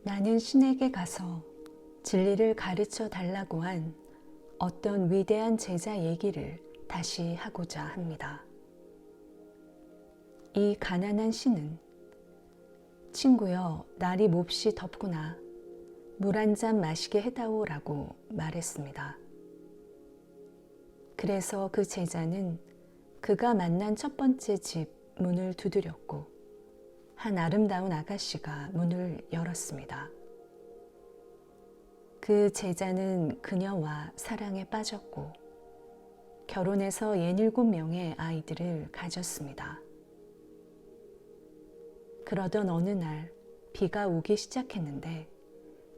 나는 신에게 가서 진리를 가르쳐 달라고 한 어떤 위대한 제자 얘기를 다시 하고자 합니다. 이 가난한 신은 친구여, 날이 몹시 덥구나. 물 한 잔 마시게 해다오라고 말했습니다. 그래서 그 제자는 그가 만난 첫 번째 집 문을 두드렸고 한 아름다운 아가씨가 문을 열었습니다. 그 제자는 그녀와 사랑에 빠졌고 결혼해서 67명의 아이들을 가졌습니다. 그러던 어느 날 비가 오기 시작했는데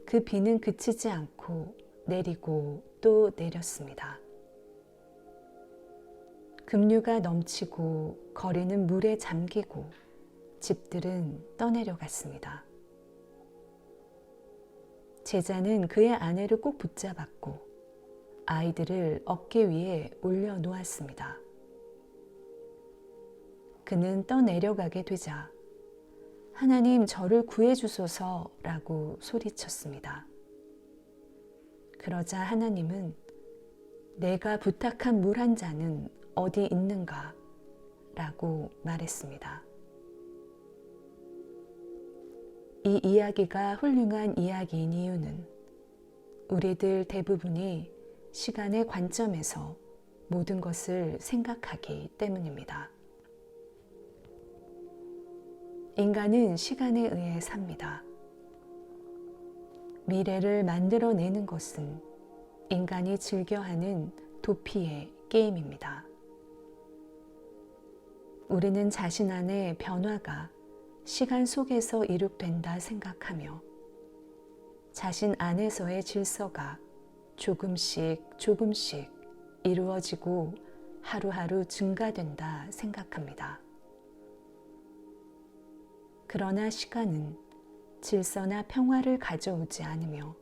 그 비는 그치지 않고 내리고 또 내렸습니다. 급류가 넘치고 거리는 물에 잠기고 집들은 떠내려갔습니다. 제자는 그의 아내를 꼭 붙잡았고 아이들을 어깨 위에 올려놓았습니다. 그는 떠내려가게 되자 하나님 저를 구해주소서라고 소리쳤습니다. 그러자 하나님은 내가 부탁한 물 한 잔은 어디 있는가? 라고 말했습니다. 이 이야기가 훌륭한 이야기인 이유는 우리들 대부분이 시간의 관점에서 모든 것을 생각하기 때문입니다. 인간은 시간에 의해 삽니다. 미래를 만들어내는 것은 인간이 즐겨하는 도피의 게임입니다. 우리는 자신 안의 변화가 시간 속에서 이룩된다 생각하며 자신 안에서의 질서가 조금씩 이루어지고 하루하루 증가된다 생각합니다. 그러나 시간은 질서나 평화를 가져오지 않으며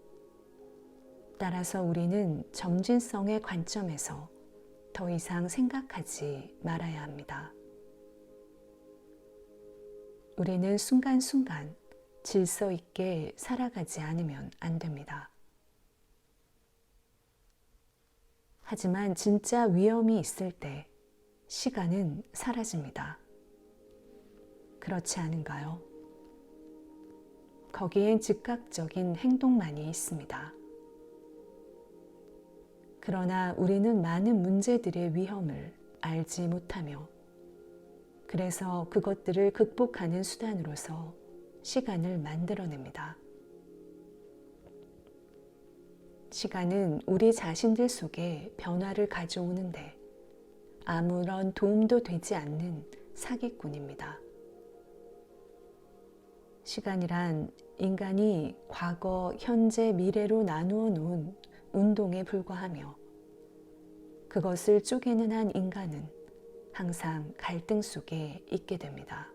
따라서 우리는 점진성의 관점에서 더 이상 생각하지 말아야 합니다. 우리는 순간순간 질서 있게 살아가지 않으면 안 됩니다. 하지만 진짜 위험이 있을 때 시간은 사라집니다. 그렇지 않은가요? 거기엔 즉각적인 행동만이 있습니다. 그러나 우리는 많은 문제들의 위험을 알지 못하며 그래서 그것들을 극복하는 수단으로서 시간을 만들어냅니다. 시간은 우리 자신들 속에 변화를 가져오는데 아무런 도움도 되지 않는 사기꾼입니다. 시간이란 인간이 과거, 현재, 미래로 나누어 놓은 운동에 불과하며 그것을 쪼개는 한 인간은 항상 갈등 속에 있게 됩니다.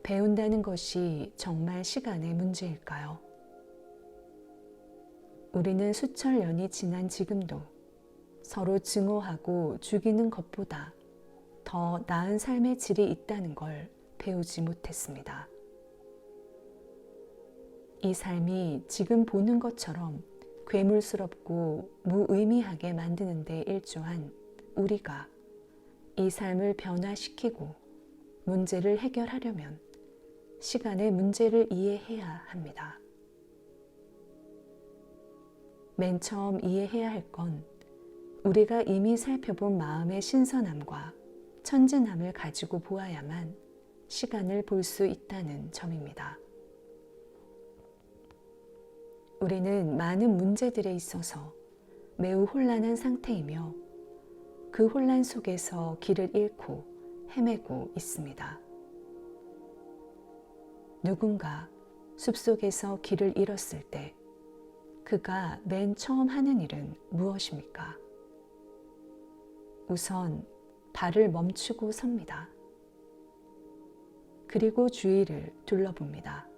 배운다는 것이 정말 시간의 문제일까요? 우리는 수천 년이 지난 지금도 서로 증오하고 죽이는 것보다 더 나은 삶의 질이 있다는 걸 배우지 못했습니다. 이 삶이 지금 보는 것처럼 괴물스럽고 무의미하게 만드는 데 일조한 우리가 이 삶을 변화시키고 문제를 해결하려면 시간의 문제를 이해해야 합니다. 맨 처음 이해해야 할 건 우리가 이미 살펴본 마음의 신선함과 천진함을 가지고 보아야만 시간을 볼 수 있다는 점입니다. 우리는 많은 문제들에 있어서 매우 혼란한 상태이며 그 혼란 속에서 길을 잃고 헤매고 있습니다. 누군가 숲속에서 길을 잃었을 때 그가 맨 처음 하는 일은 무엇입니까? 우선 발을 멈추고 섭니다. 그리고 주위를 둘러봅니다.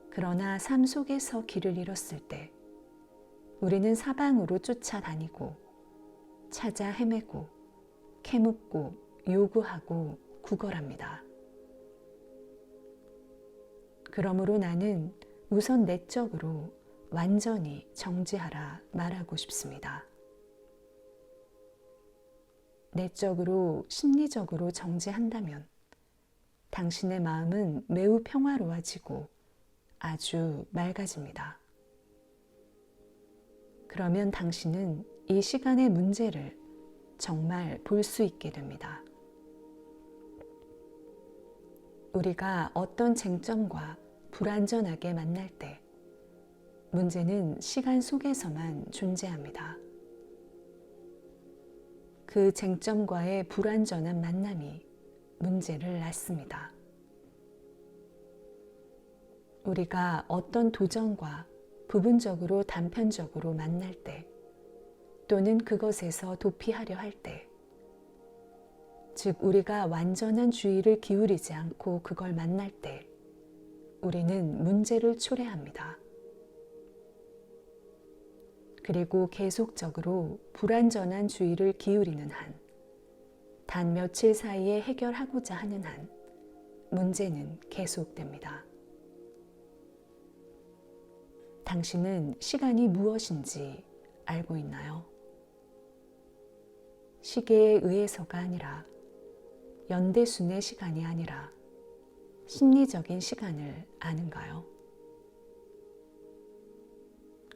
그러나 삶 속에서 길을 잃었을 때 우리는 사방으로 쫓아다니고 찾아 헤매고 캐묻고 요구하고 구걸합니다. 그러므로 나는 우선 내적으로 완전히 정지하라 말하고 싶습니다. 내적으로 심리적으로 정지한다면 당신의 마음은 매우 평화로워지고 아주 맑아집니다. 그러면 당신은 이 시간의 문제를 정말 볼 수 있게 됩니다. 우리가 어떤 쟁점과 불완전하게 만날 때 문제는 시간 속에서만 존재합니다. 그 쟁점과의 불완전한 만남이 문제를 낳습니다. 우리가 어떤 도전과 부분적으로 단편적으로 만날 때 또는 그것에서 도피하려 할 때, 즉 우리가 완전한 주의를 기울이지 않고 그걸 만날 때 우리는 문제를 초래합니다. 그리고 계속적으로 불완전한 주의를 기울이는 한, 단 며칠 사이에 해결하고자 하는 한, 문제는 계속됩니다. 당신은 시간이 무엇인지 알고 있나요? 시계에 의해서가 아니라, 연대순의 시간이 아니라 심리적인 시간을 아는가요?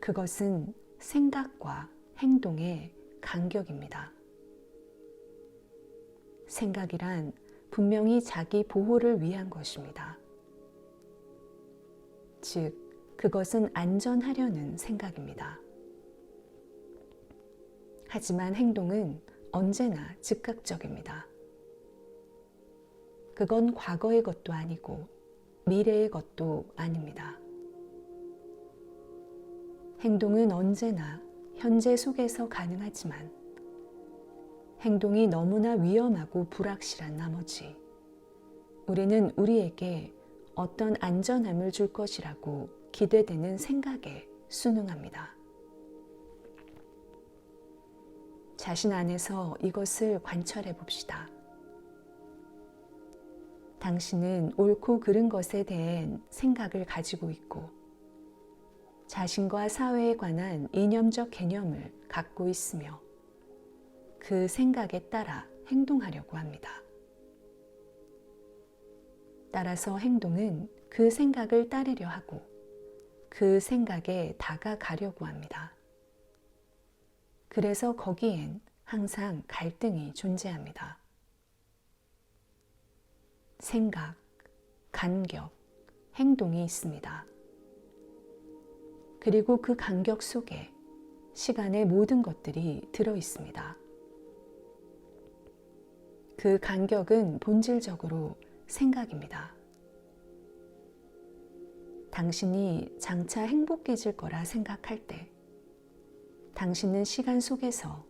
그것은 생각과 행동의 간격입니다. 생각이란 분명히 자기 보호를 위한 것입니다. 즉, 그것은 안전하려는 생각입니다. 하지만 행동은 언제나 즉각적입니다. 그건 과거의 것도 아니고 미래의 것도 아닙니다. 행동은 언제나 현재 속에서 가능하지만 행동이 너무나 위험하고 불확실한 나머지 우리는 우리에게 어떤 안전함을 줄 것이라고 기대되는 생각에 순응합니다. 자신 안에서 이것을 관찰해 봅시다. 당신은 옳고 그른 것에 대한 생각을 가지고 있고 자신과 사회에 관한 이념적 개념을 갖고 있으며 그 생각에 따라 행동하려고 합니다. 따라서 행동은 그 생각을 따르려 하고 그 생각에 다가가려고 합니다. 그래서 거기엔 항상 갈등이 존재합니다. 생각, 간격, 행동이 있습니다. 그리고 그 간격 속에 시간의 모든 것들이 들어 있습니다. 그 간격은 본질적으로 생각입니다. 당신이 장차 행복해질 거라 생각할 때 당신은 시간 속에서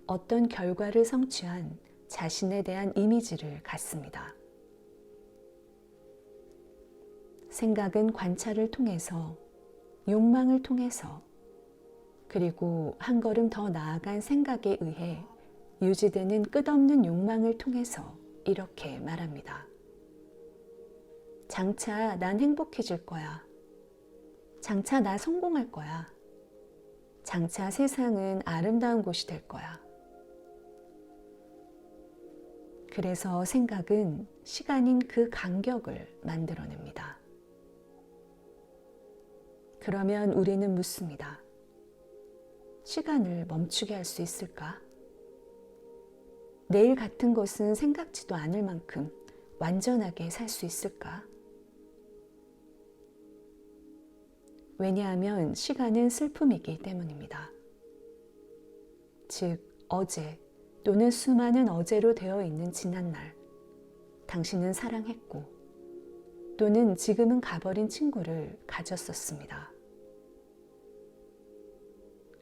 어떤 결과를 성취한 자신에 대한 이미지를 갖습니다. 생각은 관찰을 통해서, 욕망을 통해서, 그리고 한 걸음 더 나아간 생각에 의해 유지되는 끝없는 욕망을 통해서 이렇게 말합니다. 장차 난 행복해질 거야. 장차 나 성공할 거야. 장차 세상은 아름다운 곳이 될 거야. 그래서 생각은 시간인 그 간격을 만들어냅니다. 그러면 우리는 묻습니다. 시간을 멈추게 할 수 있을까? 내일 같은 것은 생각지도 않을 만큼 완전하게 살 수 있을까? 왜냐하면 시간은 슬픔이기 때문입니다. 즉, 어제 또는 수많은 어제로 되어 있는 지난날, 당신은 사랑했고 또는 지금은 가버린 친구를 가졌었습니다.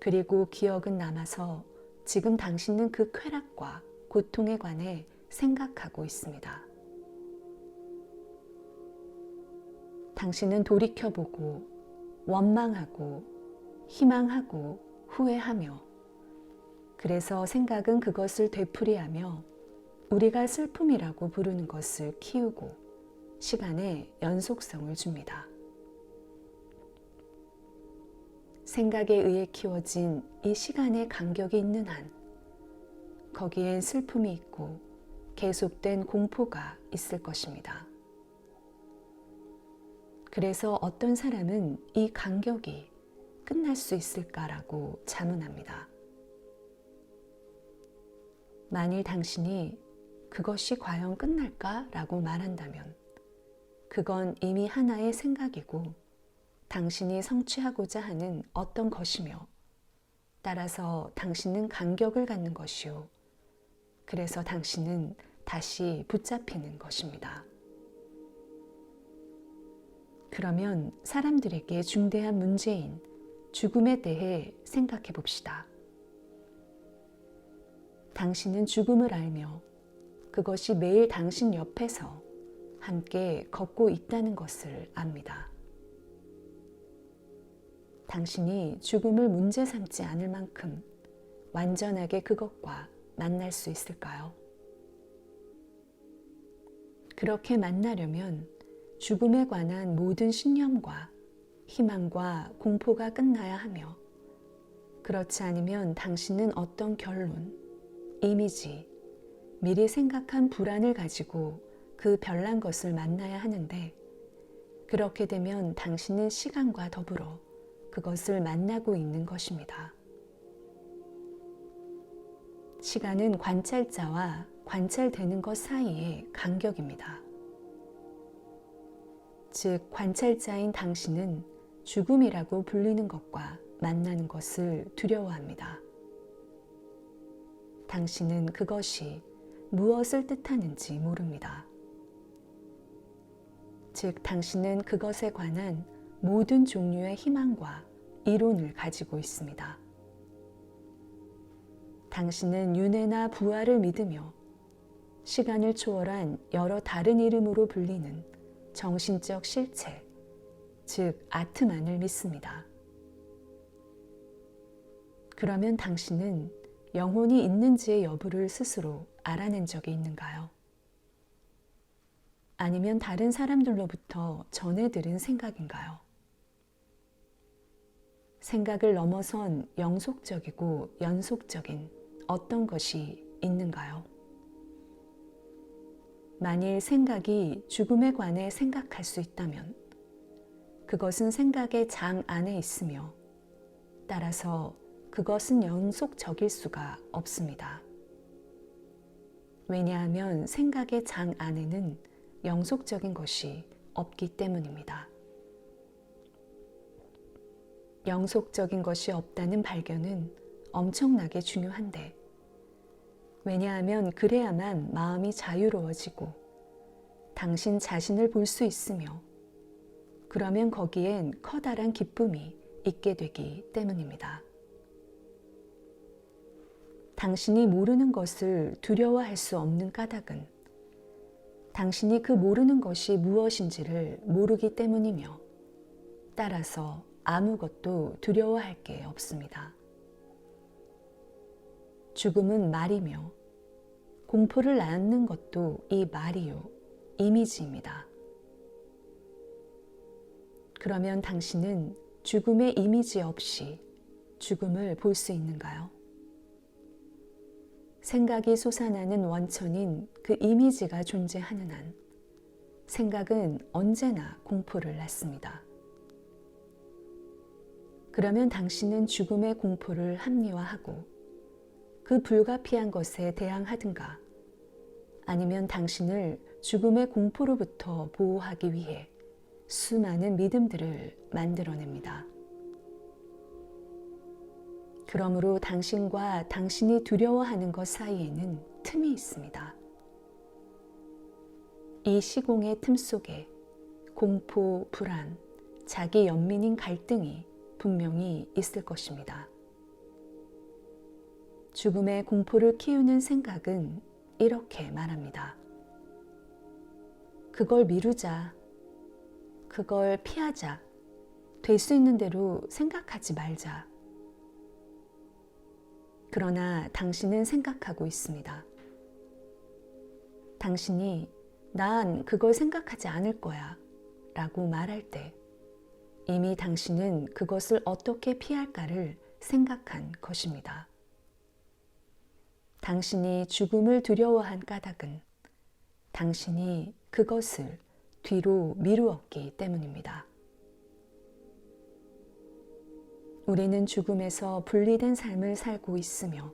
그리고 기억은 남아서 지금 당신은 그 쾌락과 고통에 관해 생각하고 있습니다. 당신은 돌이켜보고 원망하고 희망하고 후회하며 그래서 생각은 그것을 되풀이하며 우리가 슬픔이라고 부르는 것을 키우고 시간에 연속성을 줍니다. 생각에 의해 키워진 이 시간의 간격이 있는 한 거기엔 슬픔이 있고 계속된 공포가 있을 것입니다. 그래서 어떤 사람은 이 간격이 끝날 수 있을까라고 자문합니다. 만일 당신이 그것이 과연 끝날까라고 말한다면 그건 이미 하나의 생각이고 당신이 성취하고자 하는 어떤 것이며 따라서 당신은 간격을 갖는 것이요. 그래서 당신은 다시 붙잡히는 것입니다. 그러면 사람들에게 중대한 문제인 죽음에 대해 생각해 봅시다. 당신은 죽음을 알며 그것이 매일 당신 옆에서 함께 걷고 있다는 것을 압니다. 당신이 죽음을 문제 삼지 않을 만큼 완전하게 그것과 만날 수 있을까요? 그렇게 만나려면 죽음에 관한 모든 신념과 희망과 공포가 끝나야 하며 그렇지 않으면 당신은 어떤 결론, 이미지, 미리 생각한 불안을 가지고 그 별난 것을 만나야 하는데 그렇게 되면 당신은 시간과 더불어 그것을 만나고 있는 것입니다. 시간은 관찰자와 관찰되는 것 사이의 간격입니다. 즉, 관찰자인 당신은 죽음이라고 불리는 것과 만나는 것을 두려워합니다. 당신은 그것이 무엇을 뜻하는지 모릅니다. 즉, 당신은 그것에 관한 모든 종류의 희망과 이론을 가지고 있습니다. 당신은 윤회나 부활을 믿으며 시간을 초월한 여러 다른 이름으로 불리는 정신적 실체, 즉 아트만을 믿습니다. 그러면 당신은 영혼이 있는지의 여부를 스스로 알아낸 적이 있는가요? 아니면 다른 사람들로부터 전해 들은 생각인가요? 생각을 넘어선 영속적이고 연속적인 어떤 것이 있는가요? 만일 생각이 죽음에 관해 생각할 수 있다면 그것은 생각의 장 안에 있으며 따라서 그것은 연속적일 수가 없습니다. 왜냐하면 생각의 장 안에는 영속적인 것이 없기 때문입니다. 영속적인 것이 없다는 발견은 엄청나게 중요한데 왜냐하면 그래야만 마음이 자유로워지고 당신 자신을 볼 수 있으며 그러면 거기엔 커다란 기쁨이 있게 되기 때문입니다. 당신이 모르는 것을 두려워할 수 없는 까닭은 당신이 그 모르는 것이 무엇인지를 모르기 때문이며 따라서 아무것도 두려워할 게 없습니다. 죽음은 말이며 공포를 낳는 것도 이 말이요, 이미지입니다. 그러면 당신은 죽음의 이미지 없이 죽음을 볼 수 있는가요? 생각이 솟아나는 원천인 그 이미지가 존재하는 한 생각은 언제나 공포를 낳습니다. 그러면 당신은 죽음의 공포를 합리화하고 그 불가피한 것에 대항하든가 아니면 당신을 죽음의 공포로부터 보호하기 위해 수많은 믿음들을 만들어냅니다. 그러므로 당신과 당신이 두려워하는 것 사이에는 틈이 있습니다. 이 시공의 틈 속에 공포, 불안, 자기 연민인 갈등이 분명히 있을 것입니다. 죽음의 공포를 키우는 생각은 이렇게 말합니다. 그걸 미루자. 그걸 피하자. 될 수 있는 대로 생각하지 말자. 그러나 당신은 생각하고 있습니다. 당신이 난 그걸 생각하지 않을 거야 라고 말할 때 이미 당신은 그것을 어떻게 피할까를 생각한 것입니다. 당신이 죽음을 두려워한 까닭은 당신이 그것을 뒤로 미루었기 때문입니다. 우리는 죽음에서 분리된 삶을 살고 있으며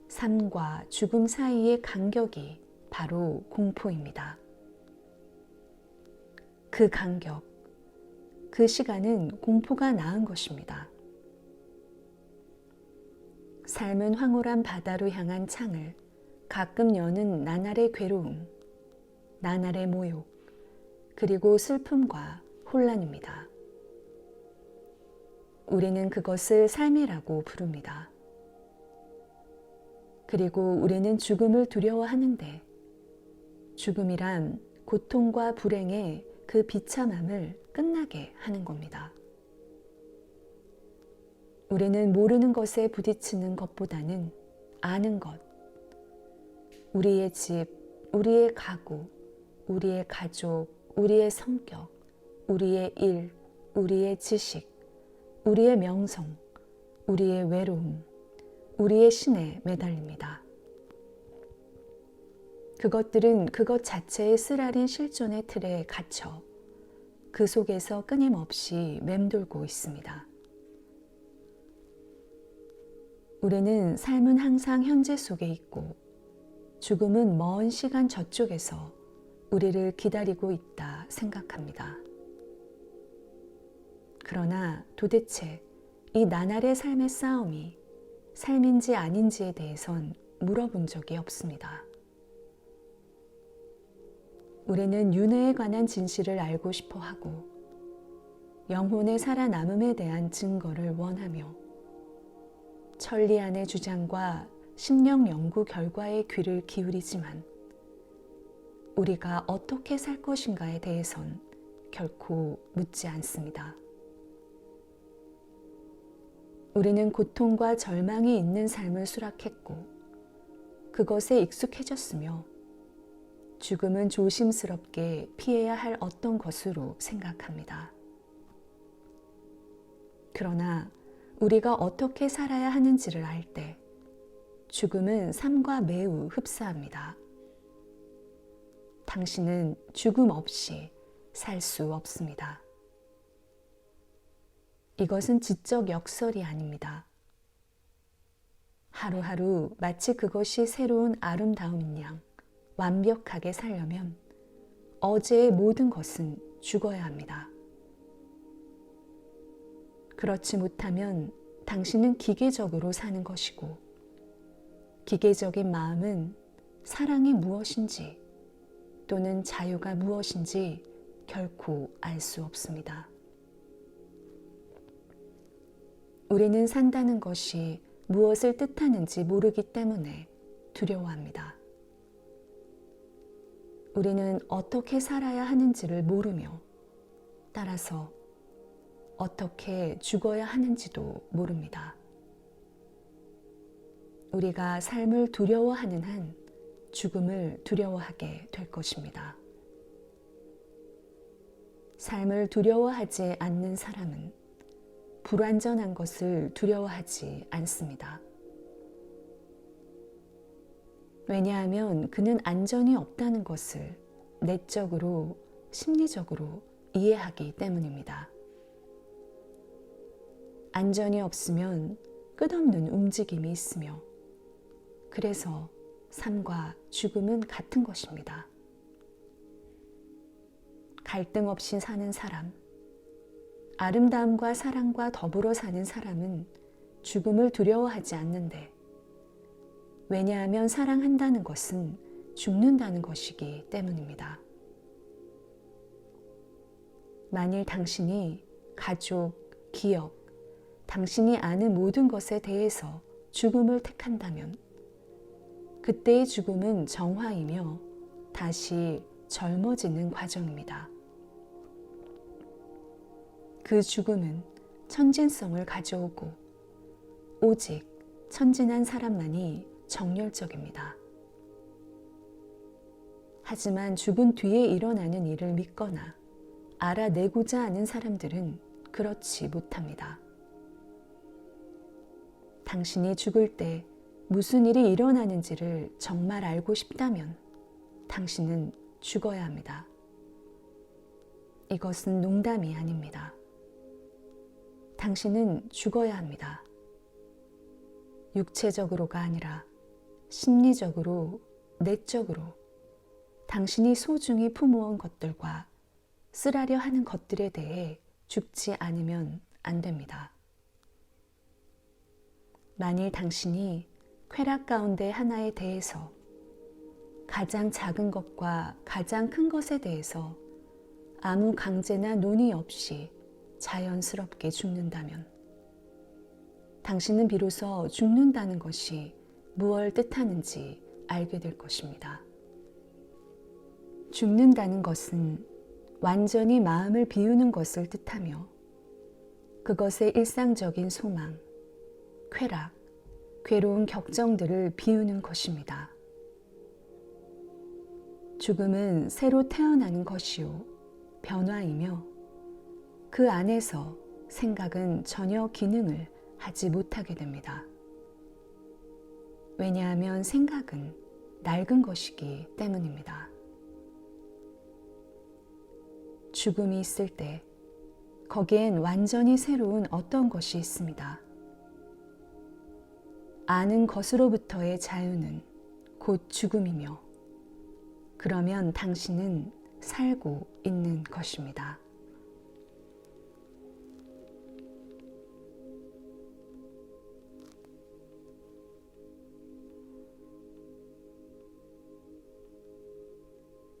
삶과 죽음 사이의 간격이 바로 공포입니다. 그 간격, 그 시간은 공포가 낳은 것입니다. 삶은 황홀한 바다로 향한 창을 가끔 여는 나날의 괴로움, 나날의 모욕, 그리고 슬픔과 혼란입니다. 우리는 그것을 삶이라고 부릅니다. 그리고 우리는 죽음을 두려워하는데 죽음이란 고통과 불행의 그 비참함을 끝나게 하는 겁니다. 우리는 모르는 것에 부딪히는 것보다는 아는 것, 우리의 집, 우리의 가구, 우리의 가족, 우리의 성격, 우리의 일, 우리의 지식, 우리의 명성, 우리의 외로움, 우리의 신에 매달립니다. 그것들은 그것 자체의 쓰라린 실존의 틀에 갇혀 그 속에서 끊임없이 맴돌고 있습니다. 우리는 삶은 항상 현재 속에 있고 죽음은 먼 시간 저쪽에서 우리를 기다리고 있다 생각합니다. 그러나 도대체 이 나날의 삶의 싸움이 삶인지 아닌지에 대해선 물어본 적이 없습니다. 우리는 윤회에 관한 진실을 알고 싶어 하고 영혼의 살아남음에 대한 증거를 원하며 천리안의 주장과 심령 연구 결과에 귀를 기울이지만 우리가 어떻게 살 것인가에 대해선 결코 묻지 않습니다. 우리는 고통과 절망이 있는 삶을 수락했고 그것에 익숙해졌으며 죽음은 조심스럽게 피해야 할 어떤 것으로 생각합니다. 그러나 우리가 어떻게 살아야 하는지를 알 때 죽음은 삶과 매우 흡사합니다. 당신은 죽음 없이 살 수 없습니다. 이것은 지적 역설이 아닙니다. 하루하루 마치 그것이 새로운 아름다움인 양 완벽하게 살려면 어제의 모든 것은 죽어야 합니다. 그렇지 못하면 당신은 기계적으로 사는 것이고 기계적인 마음은 사랑이 무엇인지 또는 자유가 무엇인지 결코 알 수 없습니다. 우리는 산다는 것이 무엇을 뜻하는지 모르기 때문에 두려워합니다. 우리는 어떻게 살아야 하는지를 모르며 따라서 어떻게 죽어야 하는지도 모릅니다. 우리가 삶을 두려워하는 한 죽음을 두려워하게 될 것입니다. 삶을 두려워하지 않는 사람은 불완전한 것을 두려워하지 않습니다. 왜냐하면 그는 안전이 없다는 것을 내적으로, 심리적으로 이해하기 때문입니다. 안전이 없으면 끝없는 움직임이 있으며 그래서 삶과 죽음은 같은 것입니다. 갈등 없이 사는 사람, 아름다움과 사랑과 더불어 사는 사람은 죽음을 두려워하지 않는데 왜냐하면 사랑한다는 것은 죽는다는 것이기 때문입니다. 만일 당신이 가족, 기업, 당신이 아는 모든 것에 대해서 죽음을 택한다면 그때의 죽음은 정화이며 다시 젊어지는 과정입니다. 그 죽음은 천진성을 가져오고 오직 천진한 사람만이 정열적입니다. 하지만 죽은 뒤에 일어나는 일을 믿거나 알아내고자 하는 사람들은 그렇지 못합니다. 당신이 죽을 때 무슨 일이 일어나는지를 정말 알고 싶다면 당신은 죽어야 합니다. 이것은 농담이 아닙니다. 당신은 죽어야 합니다. 육체적으로가 아니라 심리적으로, 내적으로 당신이 소중히 품어온 것들과 쓰라려 하는 것들에 대해 죽지 않으면 안 됩니다. 만일 당신이 쾌락 가운데 하나에 대해서 가장 작은 것과 가장 큰 것에 대해서 아무 강제나 논의 없이 자연스럽게 죽는다면 당신은 비로소 죽는다는 것이 무엇을 뜻하는지 알게 될 것입니다. 죽는다는 것은 완전히 마음을 비우는 것을 뜻하며 그것의 일상적인 소망, 쾌락, 괴로운 격정들을 비우는 것입니다. 죽음은 새로 태어나는 것이요, 변화이며 그 안에서 생각은 전혀 기능을 하지 못하게 됩니다. 왜냐하면 생각은 낡은 것이기 때문입니다. 죽음이 있을 때 거기엔 완전히 새로운 어떤 것이 있습니다. 아는 것으로부터의 자유는 곧 죽음이며 그러면 당신은 살고 있는 것입니다.